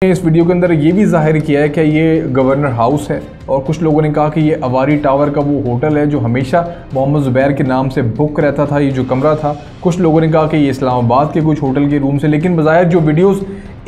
इस वीडियो के अंदर ये भी ज़ाहिर किया है कि ये गवर्नर हाउस है, और कुछ लोगों ने कहा कि ये अवारी टावर का वो होटल है जो हमेशा मोहम्मद ज़ुबैर के नाम से बुक रहता था, ये जो कमरा था। कुछ लोगों ने कहा कि ये इस्लामाबाद के कुछ होटल के रूम से, लेकिन बज़ाहिर जो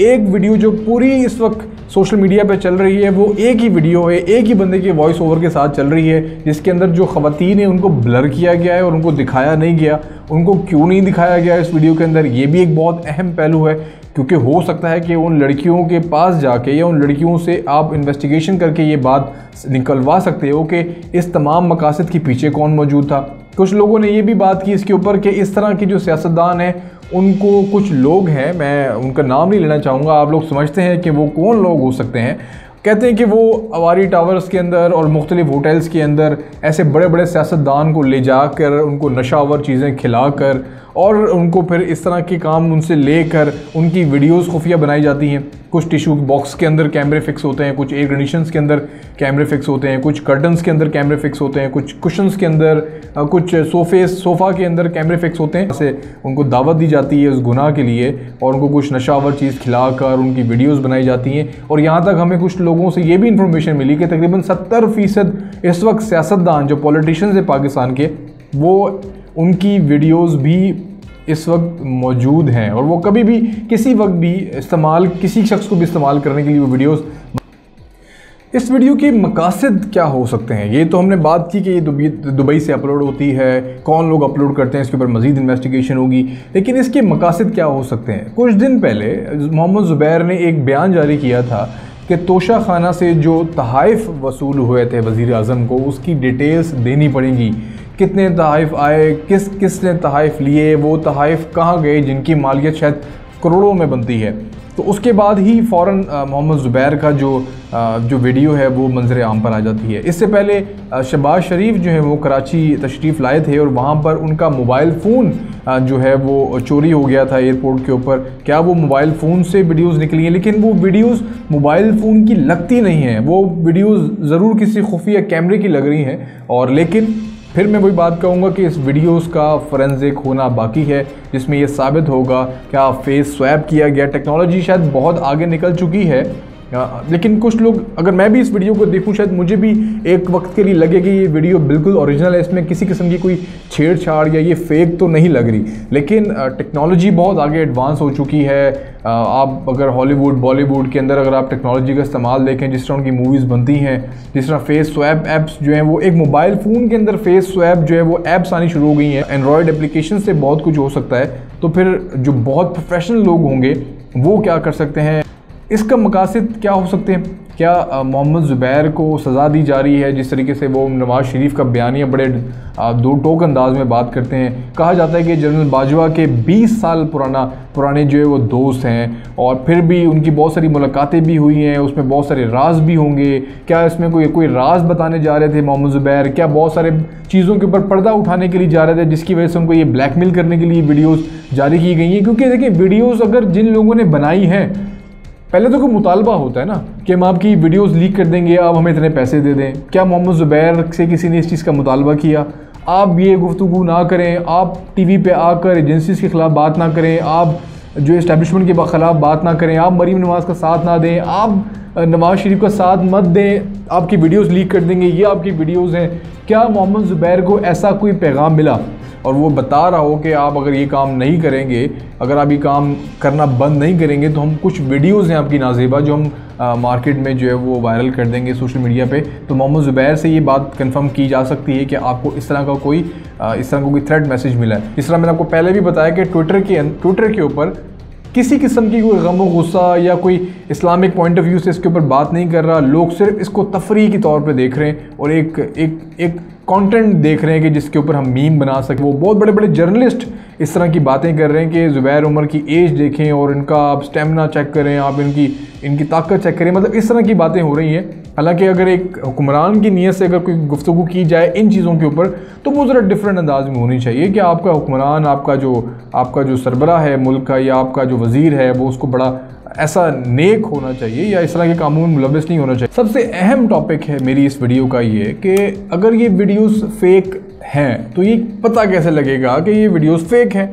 एक वीडियो जो पूरी इस वक्त सोशल मीडिया पे चल रही है वो एक ही वीडियो है, एक ही बंदे के वॉइस ओवर के साथ चल रही है, जिसके अंदर जो ख़वातीन हैं उनको ब्लर किया गया है और उनको दिखाया नहीं गया। उनको क्यों नहीं दिखाया गया इस वीडियो के अंदर, ये भी एक बहुत अहम पहलू है, क्योंकि हो सकता है कि उन लड़कियों के पास जाके या उन लड़कियों से आप इन्वेस्टिगेशन करके ये बात निकलवा सकते हो कि इस तमाम मकासद के पीछे कौन मौजूद था। कुछ लोगों ने ये भी बात की इसके ऊपर कि इस तरह के जो सियासतदान हैं उनको कुछ लोग हैं, मैं उनका नाम नहीं लेना चाहूँगा, आप लोग समझते हैं कि वो कौन लोग हो सकते हैं। कहते हैं कि वो अवारी टावर्स के अंदर और मुख्तलिफ होटल्स के अंदर ऐसे बड़े बड़े सियासतदान को ले जाकर उनको नशावर चीज़ें खिलाकर और उनको फिर इस तरह के काम उनसे लेकर उनकी वीडियोस खुफिया बनाई जाती हैं। कुछ टिशू बॉक्स के अंदर कैमरे फिक्स होते हैं, कुछ एयर कंडीशंस के अंदर कैमरे फिक्स होते हैं, कुछ कर्टन्स के अंदर कैमरे फिक्स होते हैं, कुछ कुशन्स के अंदर, कुछ सोफ़ा के अंदर कैमरे फिक्स होते हैं। ऐसे उनको दावत दी जाती है उस गुनाह के लिए और उनको कुछ नशावर चीज़ खिलाकर उनकी वीडियोज़ बनाई जाती हैं। और यहाँ तक हमें कुछ लोगों से ये भी इंफॉर्मेशन मिली कि तकरीबन 70% इस वक्त सियासतदान जो पॉलिटिशियंस हैं पाकिस्तान के, वो उनकी वीडियोज़ भी इस वक्त मौजूद हैं और वो कभी भी किसी वक्त भी किसी शख्स को भी इस्तेमाल करने के लिए वो वीडियोस। इस वीडियो के मकासद क्या हो सकते हैं, ये तो हमने बात की कि ये दुबई से अपलोड होती है, कौन लोग अपलोड करते हैं, इसके ऊपर मज़ीद इन्वेस्टिगेशन होगी, लेकिन इसके मकासद क्या हो सकते हैं। कुछ दिन पहले मोहम्मद ज़ुबैर ने एक बयान जारी किया था कि तोशा खाना से जो तहाइफ वसूल हुए थे वज़ीर आज़म को, उसकी डिटेल्स देनी पड़ेंगी। कितने तहाइफ आए, किसने तहाइफ लिए, वो तहाइफ कहाँ गए जिनकी मालियत शायद करोड़ों में बनती है। तो उसके बाद ही फ़ौरन मोहम्मद ज़ुबैर का जो वीडियो है वो मंजर आम पर आ जाती है। इससे पहले शहबाज शरीफ जो है वो कराची तशरीफ़ लाए थे और वहाँ पर उनका मोबाइल फ़ोन जो है वो चोरी हो गया था एयरपोर्ट के ऊपर। क्या वो मोबाइल फ़ोन से वीडियोज़ निकली हैं, लेकिन वो वीडियोज़ मोबाइल फ़ोन की लगती नहीं हैं, वो वीडियोज़ ज़रूर किसी खुफिया कैमरे की लग रही हैं। और लेकिन फिर मैं वही बात कहूँगा कि इस वीडियोस का फोरेंसिक होना बाकी है, जिसमें ये साबित होगा क्या फेस स्वैप किया गया। टेक्नोलॉजी शायद बहुत आगे निकल चुकी है, लेकिन कुछ लोग, अगर मैं भी इस वीडियो को देखूं शायद मुझे भी एक वक्त के लिए लगे कि ये वीडियो बिल्कुल ओरिजिनल है, इसमें किसी किस्म की कोई छेड़छाड़ या ये फेक तो नहीं लग रही। लेकिन टेक्नोलॉजी बहुत आगे एडवांस हो चुकी है। आप अगर हॉलीवुड बॉलीवुड के अंदर अगर आप टेक्नोलॉजी का इस्तेमाल देखें, जिस तरह उनकी मूवीज़ बनती हैं, जिस तरह फेस स्वैप ऐप्स जो हैं वो एक मोबाइल फ़ोन के अंदर फेस स्वैप जो है वो ऐप्स आनी शुरू हो गई हैं। एंड्रॉयड एप्लीकेशन से बहुत कुछ हो सकता है। तो फिर जो बहुत प्रोफेशनल लोग होंगे वो क्या कर सकते हैं, इसका मकासद क्या हो सकते हैं। क्या मोहम्मद ज़ुबैर को सज़ा दी जा रही है, जिस तरीके से वो नवाज़ शरीफ का बयानिया बड़े दो टोक अंदाज में बात करते हैं। कहा जाता है कि जनरल बाजवा के 20 साल पुराने जो है वो दोस्त हैं और फिर भी उनकी बहुत सारी मुलाकातें भी हुई हैं, उसमें बहुत सारे राज भी होंगे। क्या इसमें कोई राज बताने जा रहे थे मोहम्मद ज़ुबैर, क्या बहुत सारे चीज़ों के ऊपर पर्दा उठाने के लिए जा रहे थे, जिसकी वजह से उनको ये ब्लैकमेल करने के लिए वीडियोज़ जारी की गई हैं। क्योंकि देखिए वीडियोज़ अगर जिन लोगों ने बनाई हैं, पहले तो कोई मुतालबा होता है ना कि हम आपकी वीडियोस लीक कर देंगे, आप हमें इतने पैसे दे दें। क्या मोहम्मद ज़ुबैर से किसी ने इस चीज़ का मुतालबा किया? आप ये गुफ्तगू ना करें, आप टीवी पे आकर एजेंसीज़ के ख़िलाफ़ बात ना करें, आप जो इस्टेब्लिशमेंट के ख़िलाफ़ बात ना करें, आप मरीम नवाज़ का साथ ना दें, आप नवाज़ शरीफ का साथ मत दें, आपकी वीडियोज़ लीक कर देंगे, ये आपकी वीडियोज़ हैं। क्या मोहम्मद ज़ुबैर को ऐसा कोई पैगाम मिला और वो बता रहा हो कि आप अगर ये काम नहीं करेंगे, अगर आप ये काम करना बंद नहीं करेंगे तो हम कुछ वीडियोज़ हैं आपकी नाज़ेबा जो हम मार्केट में जो है वो वायरल कर देंगे सोशल मीडिया पे। तो मोहम्मद ज़ुबैर से ये बात कंफर्म की जा सकती है कि आपको इस तरह का कोई थ्रेट मैसेज मिला है। इस तरह मैंने आपको पहले भी बताया कि ट्विटर के ऊपर किसी किस्म की कोई गम गुस्सा या कोई इस्लामिक पॉइंट ऑफ व्यू से इसके ऊपर बात नहीं कर रहा। लोग सिर्फ इसको तफरीह के तौर पे देख रहे हैं और एक कंटेंट देख रहे हैं कि जिसके ऊपर हम मीम बना सकें। वो बहुत बड़े बड़े जर्नलिस्ट इस तरह की बातें कर रहे हैं कि ज़ुबैर उमर की एज देखें और इनका आप स्टेमिना चेक करें, आप इनकी ताकत चेक करें, मतलब इस तरह की बातें हो रही हैं। हालांकि अगर एक हुक्मरान की नीयत से अगर कोई गुफ्तगू की जाए इन चीज़ों के ऊपर तो वो ज़रा डिफरेंट अंदाज में होनी चाहिए कि आपका हुक्मरान, आपका जो सरबरा है मुल्क का या आपका जो वज़ीर है वो उसको बड़ा ऐसा नेक होना चाहिए या इस तरह के कामों में मुलव्वस नहीं होना चाहिए। सबसे अहम टॉपिक है मेरी इस वीडियो का ये कि अगर ये वीडियोस फेक हैं तो ये पता कैसे लगेगा कि ये वीडियोस फेक हैं।